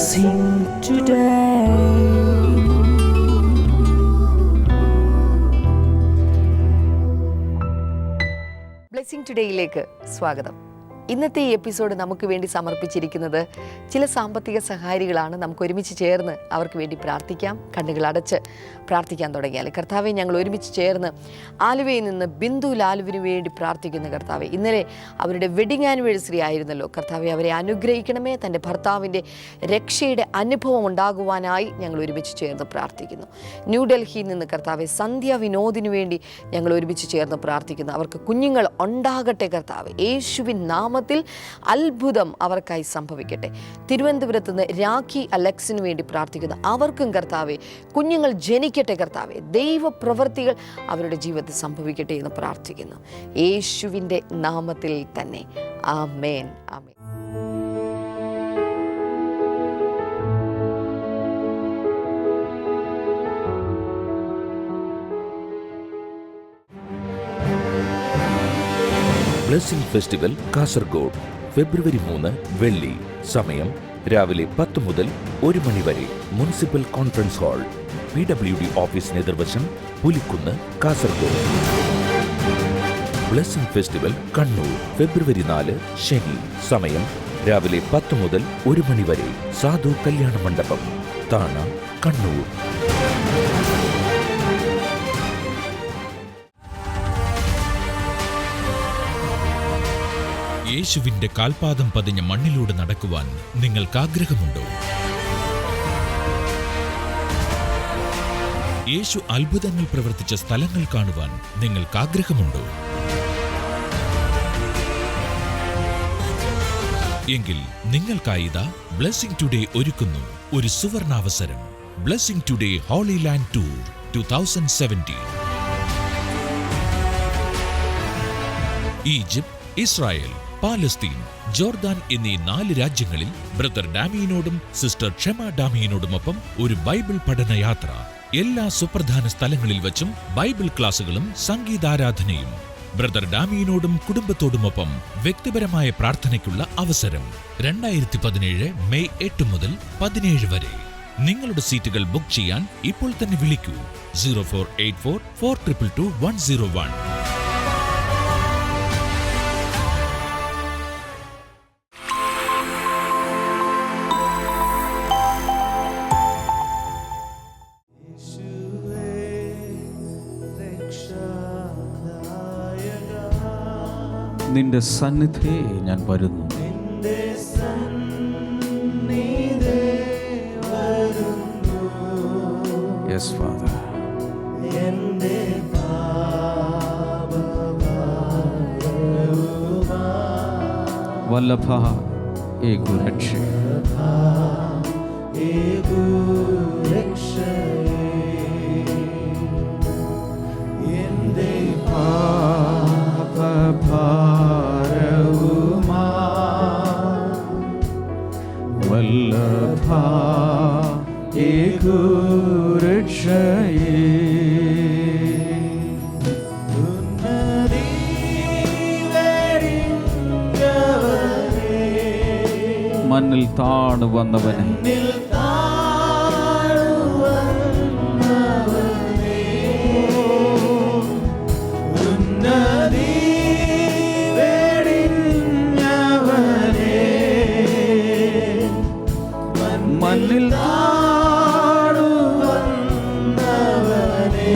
Blessing today. Blessing ടുഡേയിലേക്ക് സ്വാഗതം. ഇന്നത്തെ ഈ എപ്പിസോഡ് നമുക്ക് വേണ്ടി സമർപ്പിച്ചിരിക്കുന്നത് ചില സാമ്പത്തിക സഹായികളാണ്. നമുക്ക് ഒരുമിച്ച് ചേർന്ന് അവർക്ക് വേണ്ടി പ്രാർത്ഥിക്കാം. കണ്ണുകൾ അടച്ച് പ്രാർത്ഥിക്കാൻ തുടങ്ങിയാൽ, കർത്താവെ, ഞങ്ങൾ ഒരുമിച്ച് ചേർന്ന് ആലുവയിൽ നിന്ന് ബിന്ദു ലാലുവിന് വേണ്ടി പ്രാർത്ഥിക്കുന്ന കർത്താവെ, ഇന്നലെ അവരുടെ വെഡിങ് ആനിവേഴ്സറി ആയിരുന്നല്ലോ കർത്താവെ, അവരെ അനുഗ്രഹിക്കണമേ. തൻ്റെ ഭർത്താവിൻ്റെ രക്ഷയുടെ അനുഭവം ഉണ്ടാകുവാനായി ഞങ്ങൾ ഒരുമിച്ച് ചേർന്ന് പ്രാർത്ഥിക്കുന്നു. ന്യൂഡൽഹിയിൽ നിന്ന് കർത്താവെ സന്ധ്യ വിനോദിനു വേണ്ടി ഞങ്ങൾ ഒരുമിച്ച് ചേർന്ന് പ്രാർത്ഥിക്കുന്നു. അവർക്ക് കുഞ്ഞുങ്ങൾ ഉണ്ടാകട്ടെ കർത്താവെ, യേശുവിൻ നാമത്തിൽ അത്ഭുതം അവർക്കായി സംഭവിക്കട്ടെ. തിരുവനന്തപുരത്ത് നിന്ന് രാഖി അലക്സിന് വേണ്ടി പ്രാർത്ഥിക്കുന്നു. അവർക്കും കർത്താവെ കുഞ്ഞുങ്ങൾ ജനിക്കട്ടെ കർത്താവെ, ദൈവപ്രവൃത്തികൾ അവരുടെ ജീവിതത്തിൽ സംഭവിക്കട്ടെ എന്ന് പ്രാർത്ഥിക്കുന്നു. യേശുവിൻ്റെ നാമത്തിൽ തന്നെ. ആമേൻ, ആമേൻ. ബ്ലെസ്സിംഗ് ഫെസ്റ്റിവൽ കാസർഗോഡ് ഫെബ്രുവരി 3 വെള്ളി. സമയം രാവിലെ 10 മുതൽ 1 മണി വരെ. മുനിസിപ്പൽ കോൺഫറൻസ് ഹാൾ, PWD ഓഫീസിന് എതിർവശം, പുലിക്കുന്ന്, കാസർഗോഡ്. ബ്ലെസ്സിംഗ് ഫെസ്റ്റിവൽ കണ്ണൂർ ഫെബ്രുവരി 4 ശനി. സമയം രാവിലെ 10 മുതൽ 1 മണി വരെ. സാധു കല്യാണ മണ്ഡപം, താണ, കണ്ണൂർ. യേശുവിന്റെ കാൽപാദം പതിഞ്ഞ മണ്ണിലൂടെ നടക്കുവാൻ നിങ്ങൾക്ക് ആഗ്രഹമുണ്ടോ? യേശു അത്ഭുതങ്ങൾ പ്രവർത്തിച്ച സ്ഥലങ്ങൾ കാണുവാൻ നിങ്ങൾക്ക് ആഗ്രഹമുണ്ടോ? എങ്കിൽ നിങ്ങൾക്കായിതാ ബ്ലെസ്സിംഗ് ടുഡേ ഒരുക്കുന്നു ഒരു സുവർണാവസരം. Blessing today holy land tour 2017. Egypt, Israel, Palestine, Jordan എന്നീ 4 രാജ്യങ്ങളിൽ ബ്രദർ ഡാമിയനോടും സിസ്റ്റർ ക്ഷമ ഡാമിയനോടുമൊപ്പം ഒരു ബൈബിൾ പഠനയാത്ര. എല്ലാ സുപ്രധാന സ്ഥലങ്ങളിൽ വച്ചും ബൈബിൾ ക്ലാസുകളും സംഗീതാരാധനയും. ബ്രദർ ഡാമിയനോടും കുടുംബത്തോടുമൊപ്പം വ്യക്തിപരമായ പ്രാർത്ഥനയ്ക്കുള്ള അവസരം. 2017 മെയ് 8 മുതൽ 17 വരെ. നിങ്ങളുടെ സീറ്റുകൾ ബുക്ക് ചെയ്യാൻ ഇപ്പോൾ തന്നെ വിളിക്കൂ 0484 422 101. നിന്റെ സന്നിധിയെ ഞാൻ വരുന്നു. Yes, Father. വല്ലഭ ഏകു രക്ഷ. വല്ലഭ ഏകു രക്ഷയേ. മണ്ണിൽ താണു വന്നവനെ, മണ്ണിൽ താണു വന്നവനെ,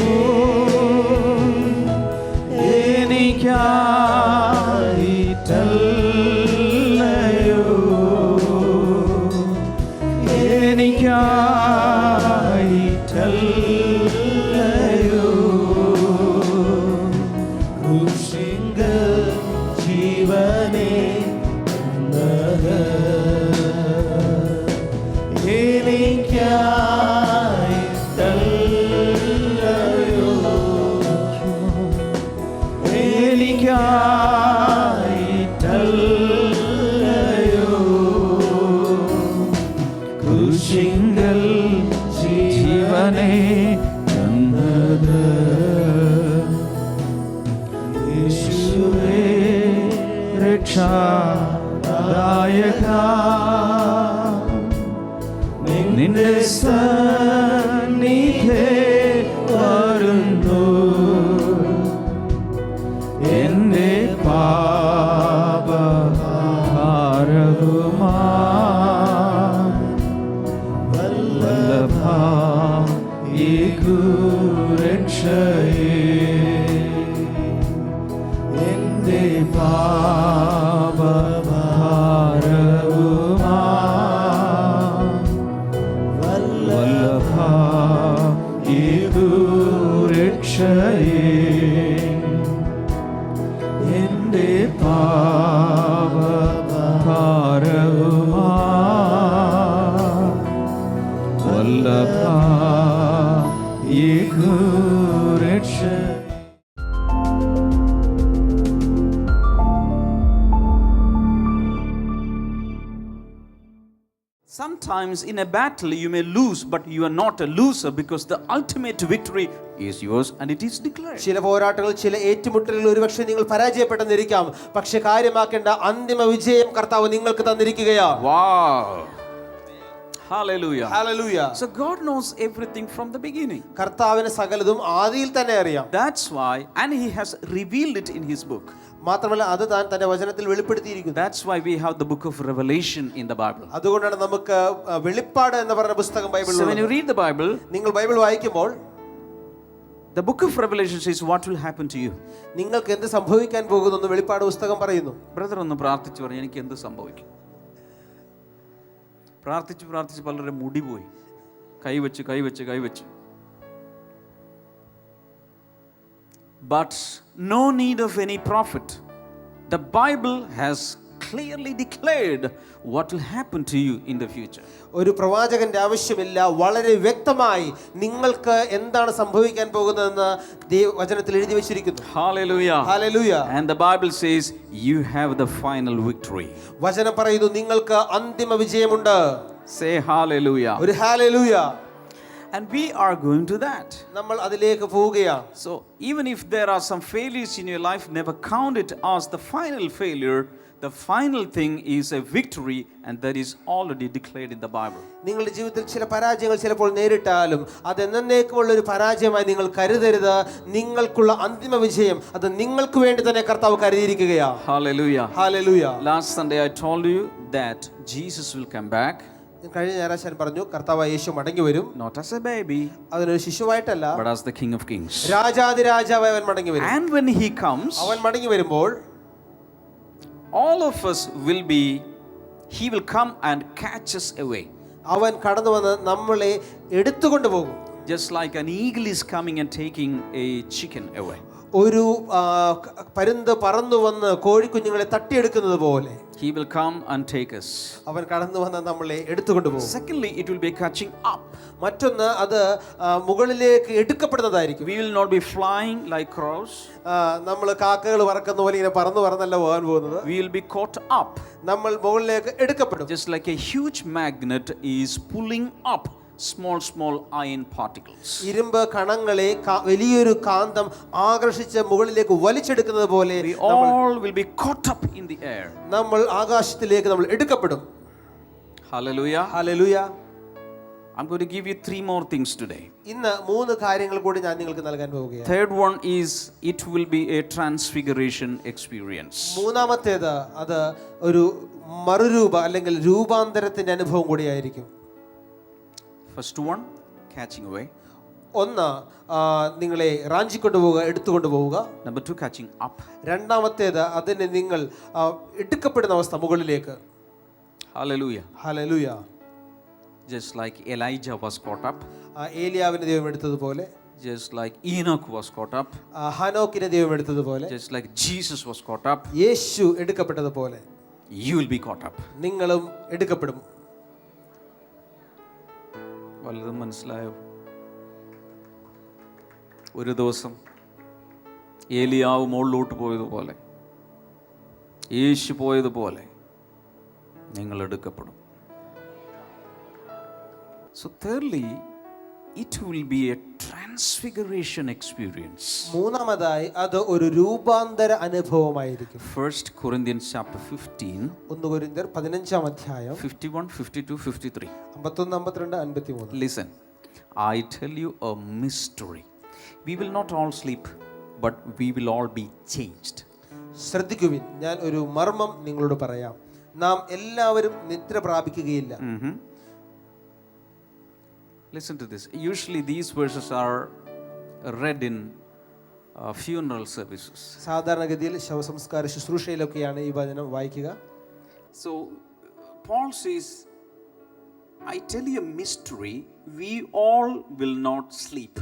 എനിക്കായിട്ടല്ലയോ, എനിക്കായിട്ടല്ലയോ ക്രൂശിങ്കൽ ജീവനെ തന്നത്. എനിക്കായിട്ടല്ലയോ, എനിക്കായിട്ടല്ലയോ ക്രൂശിങ്കൽ ജീവനെ തന്നത്. യേശുവേ രക്ഷാദായക, നിന്റെ സന്നിധേ വരുന്നു എന്റെ പാപഭാരവുമാ വല്ലഭ രക്ഷയേ എന്റെ പാപഭാരവുമാ വല്ലഭ രക്ഷയേ എന്റെ പാപഭാരവുമാ വല്ലഭ രക്ഷയേ. Sometimes in a battle you may lose, but you are not a loser because the ultimate victory is yours and it is declared. ചില പോരാട്ടങ്ങൾ, ചില ഏറ്റുമുട്ടലുകൾ ഒരുപക്ഷെ നിങ്ങൾ പരാജയപ്പെട്ടെന്നിരിക്കാം, പക്ഷെ കാര്യമാക്കേണ്ട അന്തിമ വിജയം കർത്താവ് നിങ്ങൾക്ക് തന്നിരിക്കുകയാ. Wow. Hallelujah. Hallelujah. So God knows everything from the beginning. കർത്താവിന് സകലതും ആദിയിൽ തന്നെ അറിയാം. That's why, and He has revealed it in His book. മാത്രമല്ല അത് താൻ തന്റെ വചനത്തിൽ വെളിപ്പെടുത്തിയിരിക്കുന്നു. That's why we have the book of Revelation in the Bible. അതുകൊണ്ടാണ് നമുക്ക് വെളിപ്പാട് എന്ന് പറയുന്ന പുസ്തകം ബൈബിളിൽ. So when you read the Bible, നിങ്ങൾ ബൈബിൾ വായിക്കുമ്പോൾ the book of Revelation says what will happen to you. നിങ്ങൾക്ക് എന്ത് സംഭവിക്കാൻ പോകുന്നു എന്ന് വെളിപ്പാട് പുസ്തകം പറയുന്നു. ബ്രദർ ഒന്ന് പ്രാർത്ഥിച്ചു പറഞ്ഞു എനിക്ക് എന്ത് സംഭവിക്കും. പ്രാർത്ഥിച്ച് പലരുടെ മുടി പോയി, കൈവച്ച്. But no need of any prophet. The Bible has clearly declared what will happen to you in the future. ഒരു പ്രവാചകന്റെ ആവശ്യമില്ല, വളരെ വ്യക്തമായി നിങ്ങൾക്ക് എന്താണ് സംഭവിക്കാൻ പോകുന്നതെന്ന് വചനത്തിൽ എഴുതി വെച്ചിരിക്കുന്നു. Hallelujah. Hallelujah. And the Bible says you have the final victory. വചനം പറയുന്നു നിങ്ങൾക്ക് അന്തിമ വിജയമുണ്ട്. Say hallelujah. ഒരു hallelujah. And we are going to that. നമ്മൾ അതിലേക്ക് പോവുകയാണ്. So even if there are some failures in your life, never count it as the final failure. The final thing is a victory, and that is already declared in the Bible. നിങ്ങളുടെ ജീവിതത്തിൽ ചില പരാജയങ്ങൾ ചിലപ്പോൾ നേരിട്ടാലും അത് എന്നേക്കുമുള്ള ഒരു പരാജയമായി നിങ്ങൾ കരുതരുത്. നിങ്ങൾക്കുള്ള അന്തിമ വിജയം അത് നിങ്ങൾക്ക് വേണ്ടി തന്നെ കർത്താവ് കരുതിയിരിക്കുകയാണ്. Hallelujah. Hallelujah. Last Sunday I told you that Jesus will come back. കഴിഞ്ഞ ഞായറാഴ്ച ഞാൻ പറഞ്ഞു കർത്താവ് യേശു മടങ്ങി വരും. Not as a baby, അതിനൊരു ശിശുവായിട്ടല്ല, but as the King of Kings. രാജാതിരാജാവായി അവൻ മടങ്ങി വരും. And when he comes, അവൻ മടങ്ങി വരുമ്പോൾ all of us will be, he will come and catch us away. അവൻ കടന്നു വന്ന് നമ്മളെ എടുത്തുകൊണ്ട് പോകും. Just like an eagle is coming and taking a chicken away. ഒരു പരുന്ത് പറന്നു വന്ന് കോഴിക്കുഞ്ഞുങ്ങളെ തട്ടിയെടുക്കുന്നത് പോലെ He will come and take us. അവൻ കടന്നു വന്ന് നമ്മളെ എടുത്തുകൊണ്ട് പോകും. Secondly, it will be catching up. മറ്റൊന്ന് അത് മുകളിലേക്ക് എടുക്കപ്പെടുന്നതായിരിക്കും. We will not be flying like crows. നമ്മൾ കാക്കകൾ പറക്കുന്ന പോലെ ഇങ്ങനെ പറന്നല്ല പോകാൻ പോകുന്നത്. We will be caught up. നമ്മൾ മുകളിലേക്ക് എടുക്കപ്പെടും. Just like a huge magnet is pulling up small iron particles. ഇരുമ്പ് കണങ്ങളെ വലിയൊരു കാന്തം ആകർഷിച്ച് മുകളിലേക്ക് വലിച്ചെടുക്കുന്നത് പോലെ We all will be caught up in the air. നമ്മൾ ആകാശത്തിലേക്ക് നമ്മൾ എടുക്കപ്പെടും. Hallelujah. Hallelujah. I'm going to give you 3 more things today. ഇന്ന് 3 കാര്യങ്ങൾ കൂടി ഞാൻ നിങ്ങൾക്ക് നൽകാൻ പോവുകയാണ്. Third one is it will be a transfiguration experience. മൂന്നാമത്തേത് അത് ഒരു മറുരൂപ അല്ലെങ്കിൽ രൂപാന്തരത്തിന്റെ അനുഭവം കൂടിയായിരിക്കും. First one, catching away. ഒന്ന് നിങ്ങളെ റാഞ്ചിക്കൊണ്ടു പോവുക, എടുത്തുകൊണ്ട് പോവുക. Number 2, catching up. രണ്ടാമത്തേത് അതിനെ നിങ്ങൾ എടുക്കപ്പെടുന്ന അവസ്ഥ മുകളിലേക്ക്. Hallelujah. Hallelujah. Just like Elijah was caught up. ഏലിയാവിനെ ദൈവം എടുത്തതുപോലെ, Just like Enoch was caught up. ഹനോക്കിനെ ദൈവം എടുത്തതുപോലെ, Just like Jesus was caught up. Yeshu എടുക്കപ്പെട്ടതുപോലെ You will be caught up. നിങ്ങളും എടുക്കപ്പെടും. വല്ലതും മനസ്സിലായോ? ഒരു ദിവസം ഏലിയാവ് മുകളിലോട്ട് പോയതുപോലെ, യേശു പോയതുപോലെ നിങ്ങൾ എടുക്കപ്പെടും. So thirdly, it will be a transfiguration experience. മൂന്നാമതായി അത് ഒരു രൂപാന്തര അനുഭവമായിരിക്കും. 1 Corinthians chapter 15, 1 കൊരിന്ത്യർ 15-ാം അധ്യായം 51, 52, 53. 51, 52, 53. Listen, I tell you a mystery. We will not all sleep, but we will all be changed. ശ്രദ്ധിക്കുവിൻ, ഞാൻ ഒരു മർമ്മം നിങ്ങളോട് പറയാം. നാം എല്ലാവരും നിദ്ര പ്രാപിക്കുകയില്ല. Listen to this. Usually these verses are read in funeral services. സാധാരണഗതിയിൽ ശവസംസ്കാര ശുശ്രൂഷയിലൊക്കെയാണ് ഈ വചനം വായിക്കുക. So Paul says, I tell you a mystery, we all will not sleep.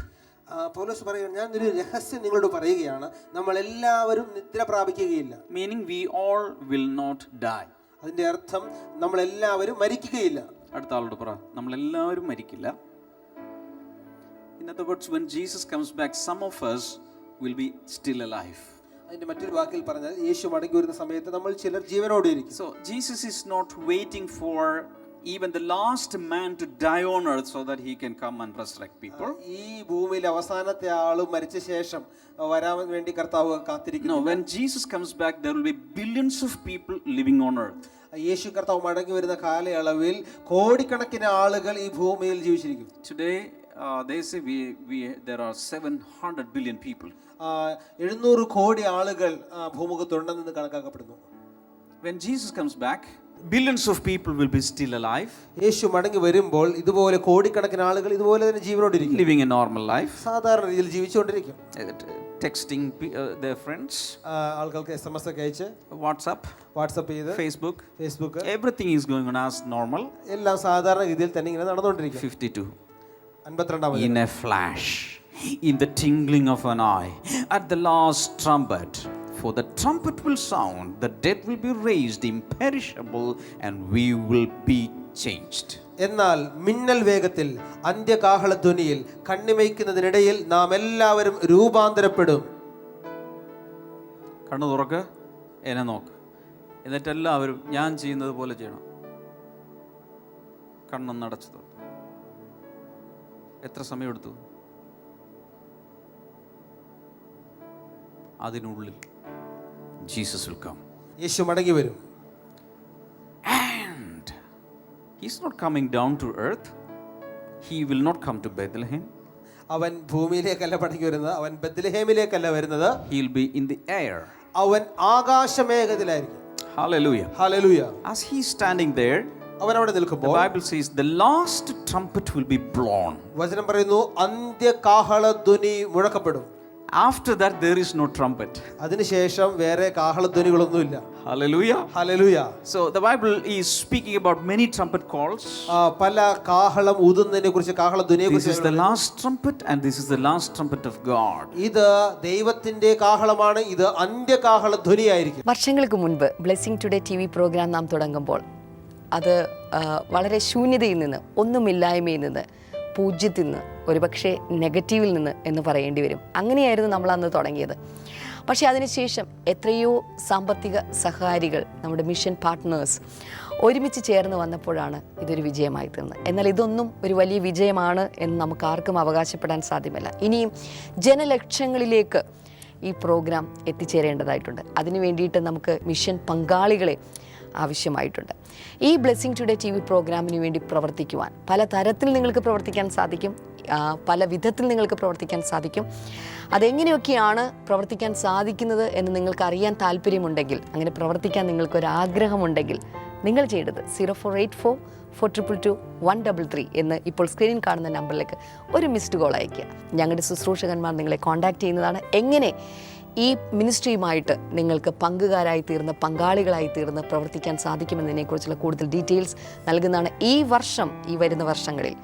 പൗലോസ് പറയുകയാണ്, ഞാൻ ഒരു രഹസ്യം നിങ്ങളോട് പറയുകയാണ്, നമ്മൾ എല്ലാവരും നിദ്ര പ്രാപിക്കുകയില്ല. Meaning we all will not die. അതിന്റെ അർത്ഥം നമ്മൾ എല്ലാവരും മരിക്കുകയില്ല. അടുത്ത ആളോട് പറ, നമ്മൾ എല്ലാവരും മരിക്കില്ല. In other words, when Jesus comes back, some of us will be still alive. അതിന്റെ മറ്റൊരു വാക്കിൽ പറഞ്ഞാൽ, യേശു മടങ്ങി വരുന്ന സമയത്ത് നമ്മൾ ചിലർ ജീവനോടെ ഇരിക്കും. So Jesus is not waiting for even the last man to die on earth so that he can come and resurrect people. ഈ ഭൂമിയിൽ അവസാനത്തെ ആളും മരിച്ച ശേഷം വരാൻ വേണ്ടി കർത്താവ് കാത്തിരിക്കുന്നു. No, when Jesus comes back, there will be billions of people living on earth. യേശു കർത്താവ് മടങ്ങി വരുന്ന കാലയളവിൽ കോടിക്കണക്കിന് ആളുകൾ ഈ ഭൂമിയിൽ ജീവിച്ചിരിക്കും. Today they say there are 700 billion people. 700 കോടി ആളുകൾ ഭൂമുഖത്തുണ്ടെന്ന് കണക്കാക്കപ്പെടുന്നു. When Jesus comes back, billions of people will be still alive. യേശു മടങ്ങി വരുമ്പോൾ ഇതുപോലെ കോടിക്കണക്കിന് ആളുകൾ ഇതുപോലെ തന്നെ ജീവനോടിരിക്കും. Living a normal life. സാധാരണ രീതിയിൽ ജീവിച്ചുകൊണ്ടിരിക്കും. Texting their friends. ആൾക്കാർക്ക് SMS ഒക്കെ അയച്ച്, വാട്സ്ആപ്പ് ചെയ്ത്, Facebook, everything is going on as normal. എല്ലാം സാധാരണ രീതിയിൽ തന്നെ ഇങ്ങനെ നടന്നുകൊണ്ടിരിക്കും. 52. 52. In a flash, in the tingling of an eye, at the last trumpet, for the trumpet will sound, the dead will be raised imperishable, and we will be changed. എന്നാൽ മിന്നൽ വേഗത്തിൽ അന്ത്യകാഹളധ്വനിയിൽ കണ്ണിമയ്ക്കുന്നതിനിടയിൽ നാം എല്ലാവരും രൂപാന്തരപ്പെടും. കണ്ണു തുറക്ക്, എന്നെ നോക്ക്, എന്നിട്ട് എല്ലാവരും ഞാൻ ചെയ്യുന്നത് പോലെ ചെയ്യണം. കണ്ണൊന്ന് അടച്ചു തുറക്കും. എത്ര സമയമെടുത്തു? അതിനുള്ളിൽ Jesus will come. യേശു മടങ്ങി വരും. And he's not coming down to earth. He will not come to Bethlehem. അവൻ ഭൂമിയിലേക്കല്ല മടങ്ങി വരുന്നത്, അവൻ ബെത്ലഹേമിലേക്കല്ല വരുന്നത്. He'll be in the air. അവൻ ആകാശമേഘത്തിലായിരിക്കും. Hallelujah. Hallelujah. As he's standing there, അവൻ അവിടെ the നിൽക്കുമ്പോൾ Bible says the last trumpet will be blown. വചനം പറയുന്നു, അന്ത്യകാഹളധ്വനി മുഴക്കപ്പെടും. After that there is no trumpet. അതിനുശേഷം വേറെ കാഹളധ്വനികളൊന്നുമില്ല. Hallelujah. Hallelujah. So the Bible is speaking about many trumpet calls. പല കാഹളം ഊതുന്നതിനെ കുറിച്ച്, കാഹളധ്വനിയെ This is കുറിച്ച്. the last trumpet and this is the last trumpet of God. ഇത് ദൈവത്തിന്റെ കാഹളമാണ്, ഇത് അന്ത്യകാഹളധ്വനിയായിരിക്കും. വർഷങ്ങൾക്ക് മുൻപ് ബ്ലെസ്സിംഗ് ടുഡേ TV പ്രോഗ്രാം നാം തുടങ്ങുമ്പോൾ അത് വളരെ ശൂന്യതയിൽ നിന്ന്, ഒന്നുമില്ലായ്മയിൽ നിന്ന്, പൂജ്യത്തിൽ നിന്ന്, ഒരുപക്ഷെ നെഗറ്റീവിൽ നിന്ന് എന്ന് പറയേണ്ടി വരും. അങ്ങനെയായിരുന്നു നമ്മൾ അന്ന് തുടങ്ങിയത്. പക്ഷേ അതിനുശേഷം എത്രയോ സാമ്പത്തിക സഹകാരികൾ, നമ്മുടെ മിഷൻ പാർട്ട്നേഴ്സ് ഒരുമിച്ച് ചേർന്ന് വന്നപ്പോഴാണ് ഇതൊരു വിജയമായി തീർന്നത്. എന്നാൽ ഇതൊന്നും ഒരു വലിയ വിജയമാണ് എന്ന് നമുക്ക് ആർക്കും അവകാശപ്പെടാൻ സാധ്യമല്ല. ഇനിയും ജനലക്ഷങ്ങളിലേക്ക് ഈ പ്രോഗ്രാം എത്തിച്ചേരേണ്ടതായിട്ടുണ്ട്. അതിനു വേണ്ടിയിട്ട് നമുക്ക് മിഷൻ പങ്കാളികളെ ആവശ്യമായിട്ടുണ്ട്. ഈ ബ്ലെസ്സിംഗ് ടുഡേ TV പ്രോഗ്രാമിന് വേണ്ടി പ്രവർത്തിക്കുവാൻ പല തരത്തിൽ നിങ്ങൾക്ക് പ്രവർത്തിക്കാൻ സാധിക്കും, പല വിധത്തിൽ നിങ്ങൾക്ക് പ്രവർത്തിക്കാൻ സാധിക്കും. അതെങ്ങനെയൊക്കെയാണ് പ്രവർത്തിക്കാൻ സാധിക്കുന്നത് എന്ന് നിങ്ങൾക്ക് അറിയാൻ താല്പര്യമുണ്ടെങ്കിൽ, അങ്ങനെ പ്രവർത്തിക്കാൻ നിങ്ങൾക്കൊരാഗ്രഹമുണ്ടെങ്കിൽ, നിങ്ങൾ ചെയ്യേണ്ടത് 0484422133 എന്ന് ഇപ്പോൾ സ്ക്രീനിൽ കാണുന്ന നമ്പറിലേക്ക് ഒരു മിസ്ഡ് കോൾ അയയ്ക്കുക. ഞങ്ങളുടെ ശുശ്രൂഷകന്മാർ നിങ്ങളെ കോൺടാക്റ്റ് ചെയ്യുന്നതാണ്. എങ്ങനെ ഈ മിനിസ്ട്രിയുമായിട്ട് നിങ്ങൾക്ക് പങ്കുകാരായി തീർന്ന്, പങ്കാളികളായി തീർന്ന് പ്രവർത്തിക്കാൻ സാധിക്കുമെന്നതിനെക്കുറിച്ചുള്ള കൂടുതൽ ഡീറ്റെയിൽസ് നൽകുന്നതാണ്. ഈ വർഷം, ഈ വരുന്ന വർഷങ്ങളിൽ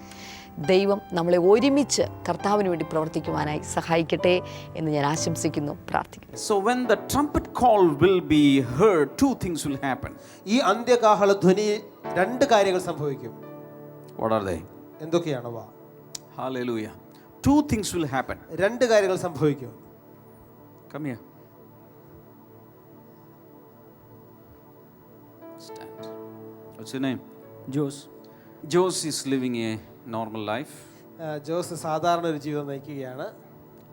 ദൈവം നമ്മളെ ഒരുമിച്ച് കർത്താവിന് വേണ്ടി പ്രവർത്തിക്കുവാനായി സഹായിക്കട്ടെ എന്ന് ഞാൻ ആശംസിക്കുന്നു, പ്രാർത്ഥിക്കുന്നു. So when the trumpet call will be heard, two things will happen. ഈ അന്ത്യകാഹളധ്വനി രണ്ട് കാര്യങ്ങൾ സംഭവിക്കും. What are they? എന്തൊക്കെയാണവ? Hallelujah. Two things will happen. രണ്ട് കാര്യങ്ങൾ സംഭവിക്കും. Come here. Stand. What's your name? Jose. Jose is living a normal life. Jose സാധാരണ ഒരു ജീവിതം നയിക്കുകയാണ്.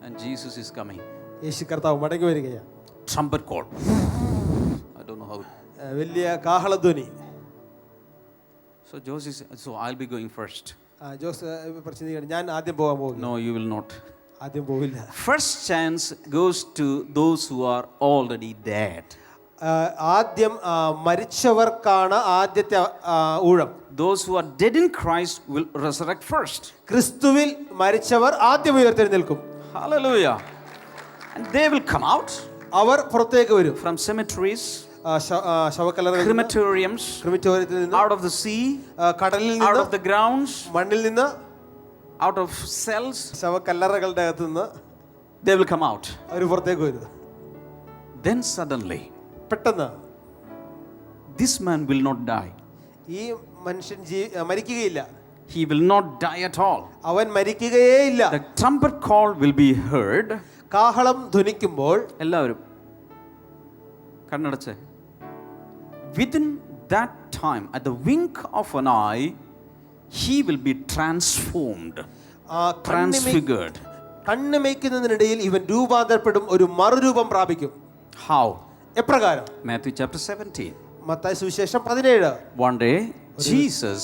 And Jesus is coming. യേശു കർത്താവ് മടങ്ങി വരികയാണ്. Trumpet call. I don't know how. വലിയ കാഹളധ്വനി. So I'll be going first. Jose പ്രശ്നം, ഞാൻ ആദ്യം പോകാൻ പോകുന്നു. No, you will not. ആദ്യം പോവില്ല. First chance goes to those who are already dead. ആദ്യം മരിച്ചവർക്കാണ് ആദ്യത്തെ ഊഴം. Those who are dead in Christ will resurrect first. ക്രിസ്തുവിൽ മരിച്ചവർ ആദ്യം ഉയർത്തെഴുന്നേൽക്കും. Hallelujah. And they will come out. അവർ പുറത്തേക്ക് വരും. From cemeteries, ശവക്കല്ലറകളിൽ, crematoriums, ക്രിമറ്റോറിയത്തിൽ നിന്ന്, out of the sea, കടലിൽ out നിന്ന്, of the grounds, മണ്ണിൽ നിന്ന്, out of cells, ശവക്കല്ലറകളുടെ അകത്ത് നിന്ന് they will come out. അവർ പുറത്തേക്ക് വരും. Then suddenly, പെട്ടെന്ന് this man will not die. ഈ മനുഷ്യൻ മരിക്കുകയില്ല. He will not die at all. അവൻ മരിക്കുകയേ ഇല്ല. The trumpet call will be heard. കാഹളം ധ്വനിക്കുമ്പോൾ എല്ലാവരും കണ്ണടച്ച്. Within that time, at the wink of an eye, he will be transformed, transfigured. കണ്ണുമയ്ക്കുന്നതിനിടയിൽ ഇവൻ രൂപാന്തരപ്പെടും, ഒരു മറുരൂപം പ്രാപിക്കും. How? എപ്രകാരം? Matthew chapter 17. മത്തായി സുവിശേഷം 17. One day, Jesus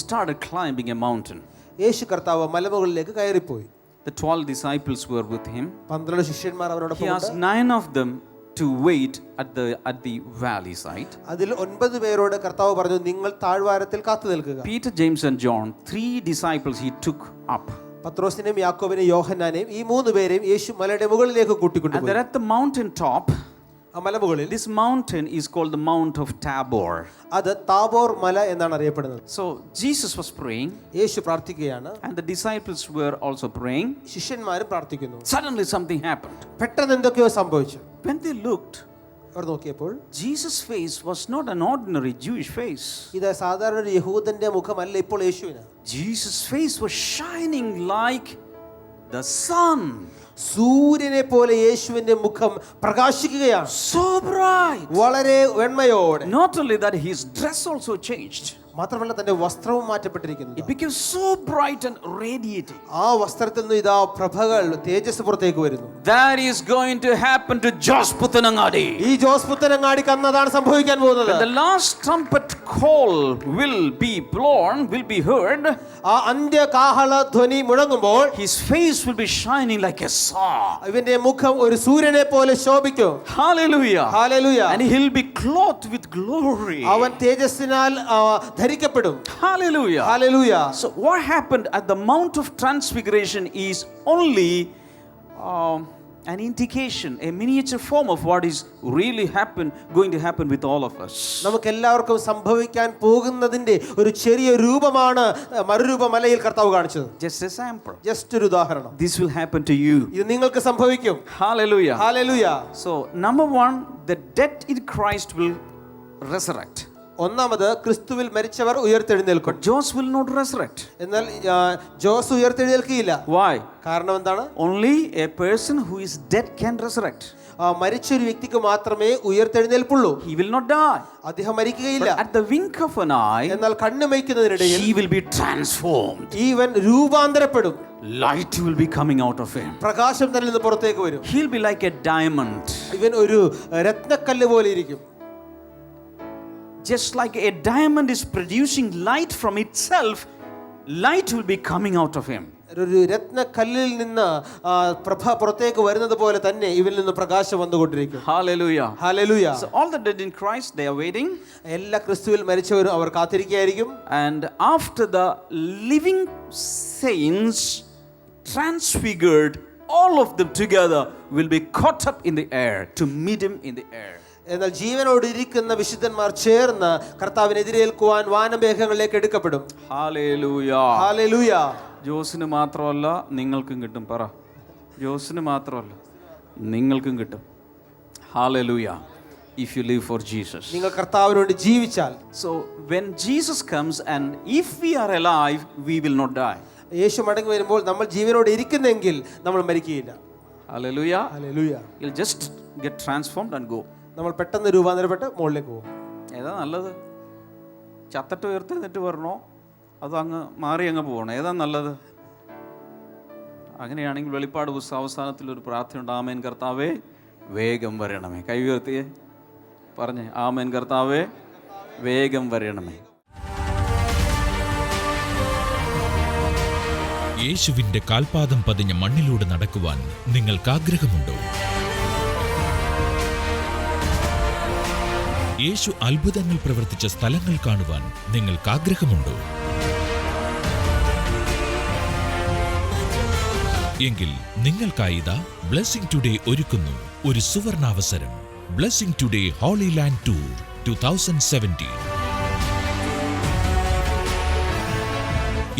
started climbing a mountain. യേശു കർത്താവ് മലമുകളിലേക്ക് കയറിപ്പോയി. The 12 disciples were with him. 12 ശിഷ്യന്മാർ He അവരോടൊപ്പം asked ഉണ്ട്. 9 of them to wait at the valley side. അതിൽ 9 പേരോട് കർത്താവ് പറഞ്ഞു, നിങ്ങൾ താഴ്വാരത്തിൽ കാത്തു നിൽക്കുക. Peter, James and John, 3 disciples he took up. പത്രോസിനെയും യാക്കോബിനെയും യോഹന്നാനെയും ഈ 3 പേരെയും യേശു മലയുടെ മുകളിലേക്ക് And കൂട്ടിക്കൊണ്ടുപോയി. they're at the mountain top. ആ മലമുകളിൽ, This mountain is called the Mount of Tabor. അത് താബോർ മല എന്നാണ് അറിയപ്പെടുന്നത്. So Jesus was praying യേശു പ്രാർത്ഥിക്കുകയാണ്, and the disciples were also praying. ശിഷ്യന്മാരും പ്രാർത്ഥിക്കുന്നു. Suddenly something happened. പെട്ടെന്ന് എന്തൊക്കെയോ സംഭവിച്ചു. When they looked, അവർ നോക്കിയപ്പോൾ Jesus' face was not an ordinary Jewish face. ഇത് സാധാരണ ഒരു യഹൂദന്റെ മുഖമല്ല ഇപ്പോൾ യേശുവിന്. Jesus' face was shining like the sun. സൂര്യനെ പോലെ യേശുവിന്റെ മുഖം പ്രകാശിക്കുകയാണ്. So bright. വളരെ വെണ്മയോടെ. Not only that, his dress also changed. മാത്രമല്ല തന്റെ വസ്ത്രവും മാറ്റപ്പെട്ടിരിക്കുന്നു. It became so bright and radiating. ആ വസ്ത്രത്തിൽ നിന്ന് ഇതാ പ്രഭകൾ, തേജസ് പുറത്തേക്ക് വരുന്നു. That is going to happen to Jos Puthanangadi. ഈ ജോസ് പുത്തനങ്ങാടിക്ക് അന്നതാണ് സംഭവിക്കാൻ പോകുന്നത്. When the last trumpet call will be blown, will be heard, ആ അന്ത്യ കാഹള ധ്വനി മുഴങ്ങുമ്പോൾ his face will be shining like a sun. ഇവന്റെ മുഖം ഒരു സൂര്യനെ പോലെ ശോഭിക്കും. Hallelujah. Hallelujah. And he'll be clothed with glory. അവൻ തേജസ്സിനാൽ ധരിക്കപ്പെടും. Hallelujah. Hallelujah. So what happened at the Mount of Transfiguration is only an indication, a miniature form of what is really going to happen with all of us. നമുക്ക് എല്ലാവർക്കും സംഭവിക്കാൻ പോകുന്നതിന്റെ ഒരു ചെറിയ രൂപമാണ് മറുരൂപ മലയിൽ കർത്താവ് കാണിച്ചത്. Just a sample. ജസ്റ്റ് ഒരു ഉദാഹരണം. This will happen to you. ഇത് നിങ്ങൾക്ക് സംഭവിക്കും. Hallelujah. Hallelujah. So number 1, the dead in Christ will resurrect. ഒന്നാമത് ക്രിസ്തുവിൽ മരിച്ചവർ ഉയർത്തെഴുന്നേൽക്കും. But Jos will not resurrect. എന്നാൽ ജോസ് ഉയർത്തെഴുന്നേൽക്കില്ല. Why? കാരണം എന്താണ്? Only a person who is dead can resurrect. മരിച്ച ഒരു വ്യക്തിക്ക് മാത്രമേ ഉയർത്തെഴുന്നേൽപ്പുള്ളൂ. He will not die. അദ്ദേഹം മരിക്കുകയില്ല. But at the wink of an eye, എന്നാൽ കണ്ണുമയ്ക്കുന്നതിനിടയിൽ he will be transformed. ഈവൻ രൂപാന്തരപ്പെടും. Light will be coming out of him. പ്രകാശം തന്നിൽ നിന്ന് പുറത്തേക്ക് വരും. He'll be like a diamond. ഇവൻ ഒരു രത്നക്കല്ല് പോലെ ഇരിക്കും. Just like a diamond is producing light from itself, light will be coming out of him. ഒരു രത്നക്കല്ലിൽ നിന്ന് പ്രഭ പുറത്തേക്ക് വരുന്നത് പോലെ തന്നെ ഇവനിൽ നിന്ന് പ്രകാശം വന്നുകൊണ്ടിരിക്കും. Hallelujah. Hallelujah. So all the dead in Christ, they are waiting. എല്ലാ ക്രിസ്തുവിൽ മരിച്ചവരും അവർ കാത്തിരിക്കുകയായിരിക്കും. And after the living saints transfigured, all of them together will be caught up in the air to meet him in the air. എന്നാൽ ജീവനോട് ഇരിക്കുന്ന വിശുദ്ധന്മാർ ചേർന്ന് കർത്താവിനെ എതിരേൽക്കുവാൻ വാനമേഘങ്ങളിലേക്ക് എടുക്കപ്പെടും. Hallelujah. Hallelujah. ജോസിന് മാത്രമല്ല നിങ്ങൾക്കും കിട്ടും. പറ, ജോസിന് മാത്രമല്ല നിങ്ങൾക്കും കിട്ടും. Hallelujah. If you live for Jesus. നിങ്ങൾ കർത്താവിന് വേണ്ടി ജീവിച്ചാൽ. So when Jesus comes and if we are alive, we will not die. യേശു മടങ്ങി വരുമ്പോൾ നമ്മൾ ജീവനോട് ഇരിക്കുന്നെങ്കിൽ നമ്മൾ മരിക്കുകയില്ല. Hallelujah. Hallelujah. You'll just get transformed and go. നമ്മൾ പെട്ടെന്ന് രൂപാന്തരപ്പെട്ട് മുകളിലേക്ക് പോകും. ഏതാ നല്ലത്? ചത്തിട്ട് ഉയർത്തെന്നിട്ട് വരണോ അതോ അങ്ങ് മാറി അങ്ങ് പോകണോ? ഏതാ നല്ലത്? അങ്ങനെയാണെങ്കിൽ വെളിപ്പാട് പുസ്തക അവസാനത്തിൽ ഒരു പ്രാർത്ഥനയുണ്ട്, ആമേൻ കർത്താവേ വേഗം വരണമേ. കൈ ഉയർത്തിയേ പറഞ്ഞേ, ആമേൻ കർത്താവേ വേഗം വരണമേ. യേശുവിന്റെ കാൽപാദം പതിഞ്ഞ മണ്ണിലൂടെ നടക്കുവാൻ നിങ്ങൾക്ക് ആഗ്രഹമുണ്ടോ? യേശു അത്ഭുതങ്ങൾ പ്രവർത്തിച്ച സ്ഥലങ്ങൾ കാണുവാൻ നിങ്ങൾക്ക് ആഗ്രഹമുണ്ടോ? എങ്കിൽ നിങ്ങൾക്കായിതാ ബ്ലെസ്സിംഗ് ടുഡേ ഒരുക്കുന്നു ഒരു സുവർണാവസരം. Blessing today holy land tour 2017.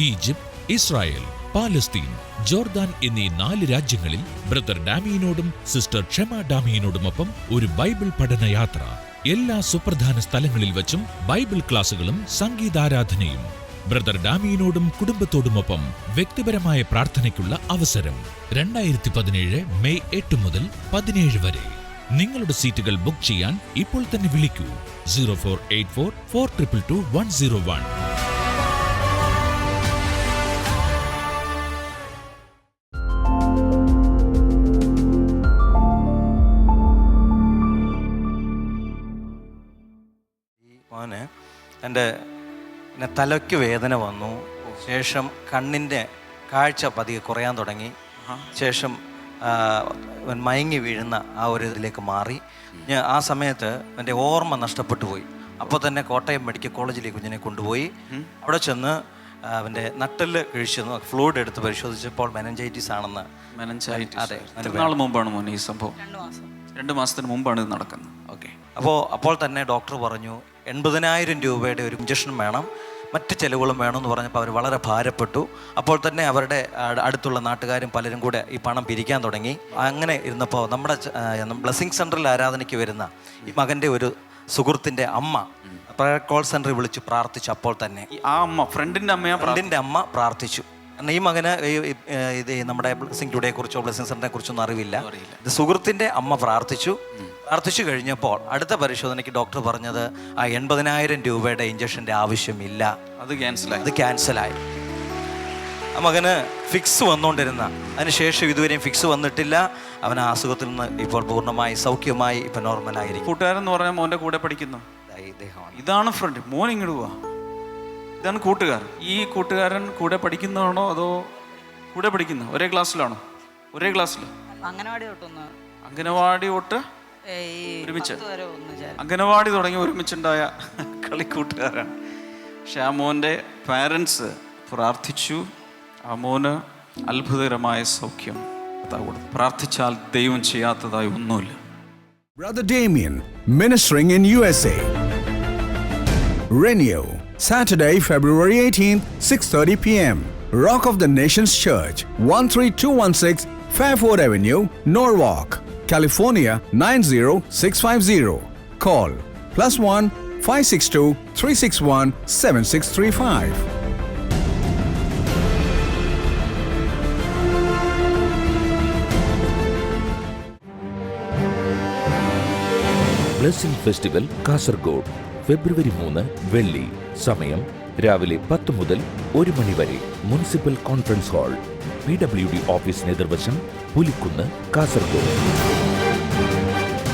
Egypt, Israel, Palestine, Jordan എന്നീ 4 രാജ്യങ്ങളിൽ ബ്രദർ ഡാമിയനോടും സിസ്റ്റർ ക്ഷമ ഡാമിയനോടുമൊപ്പം ഒരു ബൈബിൾ പഠനയാത്ര. എല്ലാ സുപ്രധാന സ്ഥലങ്ങളിൽ വച്ചും ബൈബിൾ ക്ലാസുകളും സംഗീതാരാധനയും. ബ്രദർ ഡാമിയനോടും കുടുംബത്തോടുമൊപ്പം വ്യക്തിപരമായ പ്രാർത്ഥനയ്ക്കുള്ള അവസരം. 2017 മെയ് 8 മുതൽ 17 വരെ. നിങ്ങളുടെ സീറ്റുകൾ ബുക്ക് ചെയ്യാൻ ഇപ്പോൾ തന്നെ വിളിക്കൂ 0484 422 101. മോന് എൻ്റെ തലയ്ക്ക് വേദന വന്നു. ശേഷം കണ്ണിൻ്റെ കാഴ്ച പതിയെ കുറയാൻ തുടങ്ങി. ശേഷം മയങ്ങി വീഴുന്ന ആ ഒരു ഇതിലേക്ക് മാറി. ഞാൻ ആ സമയത്ത് എൻ്റെ ഓർമ്മ നഷ്ടപ്പെട്ടു പോയി. അപ്പോൾ തന്നെ കോട്ടയം മെഡിക്കൽ കോളേജിലേക്ക് കുഞ്ഞിനെ കൊണ്ടുപോയി. അവിടെ ചെന്ന് അവൻ്റെ നട്ടെല്ല് കിഴിച്ചു ഫ്ലൂയിഡ് എടുത്ത് പരിശോധിച്ചപ്പോൾ മെനഞ്ചൈറ്റിസ് ആണെന്ന്. അതെ, നാൾ മുമ്പാണ് മോനെ ഈ സംഭവം? 2 മാസത്തിന് മുമ്പാണ് ഇത് നടക്കുന്നത്. ഓക്കെ. അപ്പോൾ തന്നെ ഡോക്ടർ പറഞ്ഞു 80,000 രൂപയുടെ ഒരു ഇഞ്ചക്ഷൻ വേണം, മറ്റ് ചിലവുകളും വേണമെന്ന് പറഞ്ഞപ്പോൾ അവർ വളരെ ഭാരപ്പെട്ടു. അപ്പോൾ തന്നെ അവരുടെ അടുത്തുള്ള നാട്ടുകാരും പലരും കൂടെ ഈ പണം പിരിക്കാൻ തുടങ്ങി. അങ്ങനെ ഇരുന്നപ്പോൾ നമ്മുടെ ബ്ലെസ്സിംഗ് സെൻറ്ററിൽ ആരാധനയ്ക്ക് വരുന്ന ഈ മകൻ്റെ ഒരു സുഹൃത്തിൻ്റെ അമ്മ പ്രയർ കോൾ സെൻറ്ററിൽ വിളിച്ച് പ്രാർത്ഥിച്ചു. അപ്പോൾ തന്നെ ആ അമ്മ ഫ്രണ്ടിൻ്റെ അമ്മ പ്രാർത്ഥിച്ചു. കാരണം ഈ മകന് ഇത് നമ്മുടെ ബ്ലെസ്സിംഗ് ടുഡേ കുറിച്ചോ ബ്ലെസ്സിംഗ് സെൻറ്ററിനെ കുറിച്ചൊന്നും അറിവില്ല. ഇത് സുഹൃത്തിൻ്റെ അമ്മ പ്രാർത്ഥിച്ചു കഴിഞ്ഞപ്പോൾ അടുത്ത പരിശോധനയ്ക്ക് ഡോക്ടർ പറഞ്ഞത് ആ 80,000 രൂപയുടെ ഇഞ്ചക്ഷൻ്റെ ആവശ്യമില്ല, അത് ക്യാൻസലായി. ആ മകന് ഫിക്സ് വന്നുകൊണ്ടിരുന്ന, അതിനുശേഷം ഇതുവരെയും ഫിക്സ് വന്നിട്ടില്ല. അവൻ ആ അസുഖത്തിൽ നിന്ന് ഇപ്പോൾ പൂർണ്ണമായി സൗഖ്യമായി ഇപ്പം നോർമലായിരിക്കും. കൂട്ടുകാരൻ എന്ന് പറഞ്ഞാൽ മോൻ്റെ കൂടെ പഠിക്കുന്നു, ഇതാണ് ഫ്രണ്ട്. മോൻ ഇങ്ങോട്ട് പോവാ, ഇതാണ് കൂട്ടുകാരൻ. ഈ കൂട്ടുകാരൻ കൂടെ പഠിക്കുന്നതാണോ അതോ കൂടെ പഠിക്കുന്ന ഒരേ ക്ലാസ്സിലാണോ? ഒരേ ക്ലാസ്സിൽ അംഗനവാടി തൊട്ട് ഒരുമിച്ച് അംഗനവാടി തുടങ്ങി ഒരുമിച്ചുണ്ടായ കളിക്കൂട്ടുകാരാണ്. പക്ഷെ ആ മോൻ്റെ പാരൻസ് പ്രാർത്ഥിച്ചു. ആ മോന് അത്ഭുതകരമായ സൗഖ്യം പ്രാർത്ഥിച്ചാൽ ദൈവം ചെയ്യാത്തതായി ഒന്നുമില്ല. Brother Damien, ministering in USA. Renew, Saturday, February 18th, 6:30 p.m. Rock of the Nations Church, 13216 Fairford Avenue, Norwalk, California 90650. Call +1 562 361 7635. Blessing festival Kasaragod ഫെബ്രുവരി 3 വെള്ളി. സമയം രാവിലെ 10 മുതൽ 1 മണി വരെ. മുനിസിപ്പൽ കോൺഫറൻസ് ഹാൾ, PWD ഓഫീസിന് എതിർവശം, പുലിക്കുന്ന്, കാസർഗോഡ്.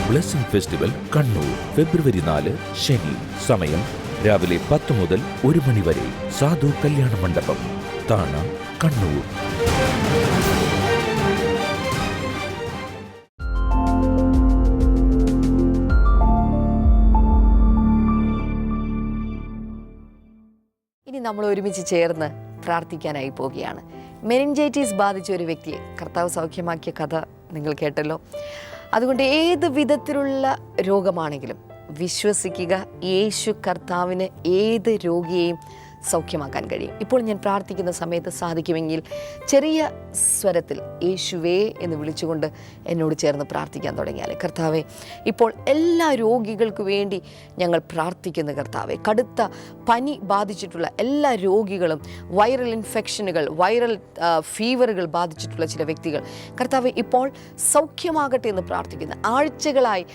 ബ്ലെസ്സിംഗ് ഫെസ്റ്റിവൽ കണ്ണൂർ ഫെബ്രുവരി 4 ശനി. സമയം രാവിലെ 10 മുതൽ 1 മണി വരെ. സാധു കല്യാണ മണ്ഡപം, താണ, കണ്ണൂർ. ഇനി നമ്മൾ ഒരുമിച്ച് ചേർന്ന് പ്രാർത്ഥിക്കാനായി പോവുകയാണ്. മെനിഞ്ചൈറ്റിസ് ബാധിച്ച ഒരു വ്യക്തിയെ കർത്താവ് സൗഖ്യമാക്കിയ കഥ നിങ്ങൾ കേട്ടല്ലോ. അതുകൊണ്ട് ഏത് വിധത്തിലുള്ള രോഗമാണെങ്കിലും വിശ്വസിക്കുക, യേശു കർത്താവിന് ഏത് രോഗിയെയും സൗഖ്യമാക്കാൻ കഴിയും. ഇപ്പോൾ ഞാൻ പ്രാർത്ഥിക്കുന്ന സമയത്ത് സാധിക്കുമെങ്കിൽ ചെറിയ സ്വരത്തിൽ യേശുവേ എന്ന് വിളിച്ചുകൊണ്ട് എന്നോട് ചേർന്ന് പ്രാർത്ഥിക്കാൻ തുടങ്ങിയാൽ, കർത്താവെ ഇപ്പോൾ എല്ലാ രോഗികൾക്ക് വേണ്ടി ഞങ്ങൾ പ്രാർത്ഥിക്കുന്ന കർത്താവെ, കടുത്ത പനി ബാധിച്ചിട്ടുള്ള എല്ലാ രോഗികളും, വൈറൽ ഇൻഫെക്ഷനുകൾ, വൈറൽ ഫീവറുകൾ ബാധിച്ചിട്ടുള്ള ചില വ്യക്തികൾ കർത്താവെ ഇപ്പോൾ സൗഖ്യമാകട്ടെ എന്ന് പ്രാർത്ഥിക്കുന്ന, ആഴ്ചകളായി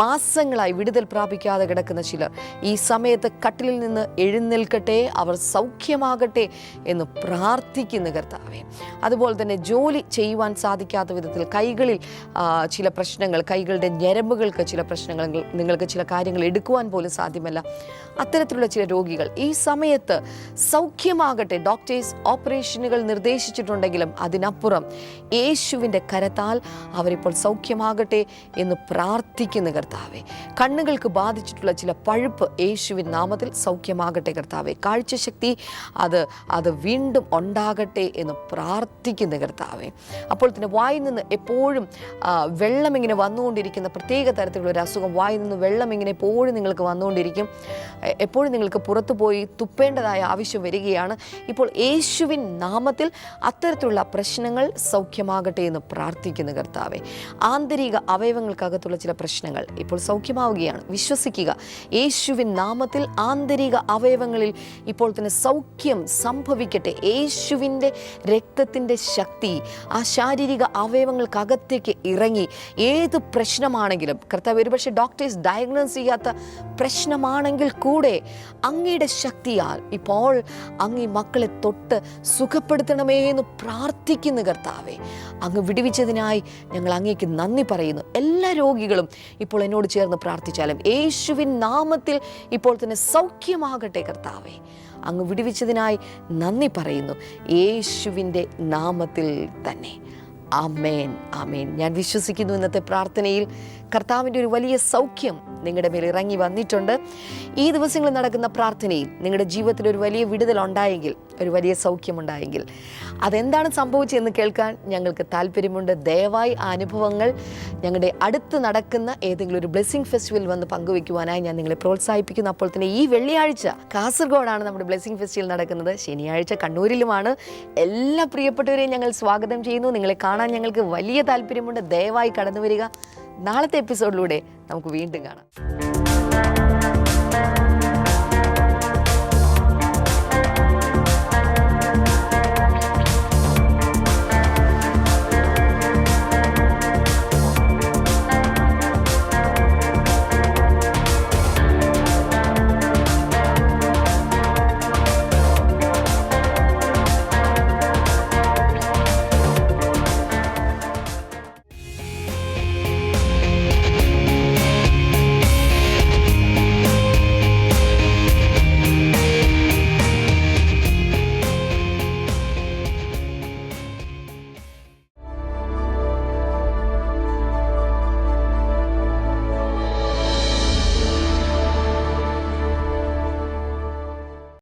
മാസങ്ങളായി വിടുതൽ പ്രാപിക്കാതെ കിടക്കുന്ന ചിലർ ഈ സമയത്ത് കട്ടിലിൽ നിന്ന് എഴുന്നേൽക്കട്ടെ, അവർ സൗഖ്യമാകട്ടെ എന്ന് പ്രാർത്ഥിക്കുന്നു കർത്താവേ. അതുപോലെ തന്നെ ജോലി ചെയ്യുവാൻ സാധിക്കാത്ത വിധത്തിൽ കൈകളിൽ ചില പ്രശ്നങ്ങൾ, കൈകളുടെ ഞരമ്പുകൾക്ക് ചില പ്രശ്നങ്ങൾ, നിങ്ങൾക്ക് ചില കാര്യങ്ങൾ എടുക്കുവാൻ പോലും സാധ്യമല്ല, അത്തരത്തിലുള്ള ചില രോഗികൾ ഈ സമയത്ത് സൗഖ്യമാകട്ടെ. ഡോക്ടേഴ്സ് ഓപ്പറേഷനുകൾ നിർദ്ദേശിച്ചിട്ടുണ്ടെങ്കിലും അതിനപ്പുറം യേശുവിൻ്റെ കരത്താൽ അവരിപ്പോൾ സൗഖ്യമാകട്ടെ എന്ന് പ്രാർത്ഥിക്കുന്നു കർത്താവേ. കണ്ണുകൾക്ക് ബാധിച്ചിട്ടുള്ള ചില പഴുപ്പ് യേശുവിൻ നാമത്തിൽ സൗഖ്യമാകട്ടെ കർത്താവേ. കാഴ്ചശക്തി അത് വീണ്ടും ഉണ്ടാകട്ടെ എന്ന് പ്രാർത്ഥിക്കുന്നു കർത്താവേ. അപ്പോൾ തന്നെ വായിൽ നിന്ന് എപ്പോഴും വെള്ളം ഇങ്ങനെ വന്നുകൊണ്ടിരിക്കുന്ന പ്രത്യേക തരത്തിലുള്ള ഒരു അസുഖം, വായിൽ നിന്ന് വെള്ളം ഇങ്ങനെ എപ്പോഴും നിങ്ങൾക്ക് വന്നുകൊണ്ടിരിക്കും, എപ്പോഴും നിങ്ങൾക്ക് പുറത്തു പോയി തുപ്പേണ്ടതായ ആവശ്യം വരികയാണ്. ഇപ്പോൾ യേശുവിൻ നാമത്തിൽ അത്തരത്തിലുള്ള പ്രശ്നങ്ങൾ സൗഖ്യമാകട്ടെ എന്ന് പ്രാർത്ഥിക്കുന്നു കർത്താവേ. ആന്തരിക അവയവങ്ങൾക്കകത്തുള്ള ചില പ്രശ്നങ്ങൾ ഇപ്പോൾ സൗഖ്യമാവുകയാണ്. വിശ്വസിക്കുക, യേശുവിൻ നാമത്തിൽ ആന്തരിക അവയവങ്ങളിൽ ഇപ്പോൾ തന്നെ സൗഖ്യം സംഭവിക്കട്ടെ. യേശുവിൻ്റെ രക്തത്തിൻ്റെ ശക്തി ആ ശാരീരിക അവയവങ്ങൾക്കകത്തേക്ക് ഇറങ്ങി ഏത് പ്രശ്നമാണെങ്കിലും, കർത്താവ് ഒരുപക്ഷെ ഡോക്ടേഴ്സ് ഡയഗ്നോസ് ചെയ്യാത്ത പ്രശ്നമാണെങ്കിൽ കൂടെ അങ്ങയുടെ ശക്തിയാൽ ഇപ്പോൾ അങ്ങ് ഈ മക്കളെ തൊട്ട് സുഖപ്പെടുത്തണമേ എന്ന് പ്രാർത്ഥിക്കുന്നു കർത്താവേ. അങ്ങ് വിടുവിച്ചതിനായി ഞങ്ങൾ അങ്ങേക്ക് നന്ദി പറയുന്നു. എല്ലാ രോഗികളും ഇപ്പോൾ എന്നോട് ചേർന്ന് പ്രാർത്ഥിച്ചാലും യേശുവിൻ നാമത്തിൽ ഇപ്പോൾ തന്നെ സൗഖ്യമാകട്ടെ കർത്താവേ. അങ്ങ് വിടുവിച്ചതിനായി നന്ദി പറയുന്നു, യേശുവിൻ്റെ നാമത്തിൽ തന്നെ. ആമേൻ, ആമേൻ. ഞാൻ വിശ്വസിക്കുന്നു ഇന്നത്തെ പ്രാർത്ഥനയിൽ കർത്താവിൻ്റെ ഒരു വലിയ സൗഖ്യം നിങ്ങളുടെ മേൽ ഇറങ്ങി വന്നിട്ടുണ്ട്. ഈ ദിവസങ്ങളിൽ നടക്കുന്ന പ്രാർത്ഥനയിൽ നിങ്ങളുടെ ജീവിതത്തിൽ ഒരു വലിയ വിടുതൽ ഉണ്ടായെങ്കിൽ, ഒരു വലിയ സൗഖ്യമുണ്ടായെങ്കിൽ അതെന്താണ് സംഭവിച്ചതെന്ന് കേൾക്കാൻ ഞങ്ങൾക്ക് താല്പര്യമുണ്ട്. ദയവായി ആ അനുഭവങ്ങൾ ഞങ്ങളുടെ അടുത്ത് നടക്കുന്ന ഏതെങ്കിലും ഒരു ബ്ലെസ്സിങ് ഫെസ്റ്റിവൽ വന്ന് പങ്കുവയ്ക്കുവാനായി ഞാൻ നിങ്ങളെ പ്രോത്സാഹിപ്പിക്കുന്നു. അപ്പോൾ തന്നെ ഈ വെള്ളിയാഴ്ച കാസർഗോഡാണ് നമ്മുടെ ബ്ലെസ്സിങ് ഫെസ്റ്റിവൽ നടക്കുന്നത്, ശനിയാഴ്ച കണ്ണൂരിലുമാണ്. എല്ലാ പ്രിയപ്പെട്ടവരെയും ഞങ്ങൾ സ്വാഗതം ചെയ്യുന്നു. നിങ്ങളെ കാണാൻ ഞങ്ങൾക്ക് വലിയ താല്പര്യമുണ്ട്. ദയവായി കടന്നു വരിക. നാളത്തെ എപ്പിസോഡിലൂടെ നമുക്ക് വീണ്ടും കാണാം.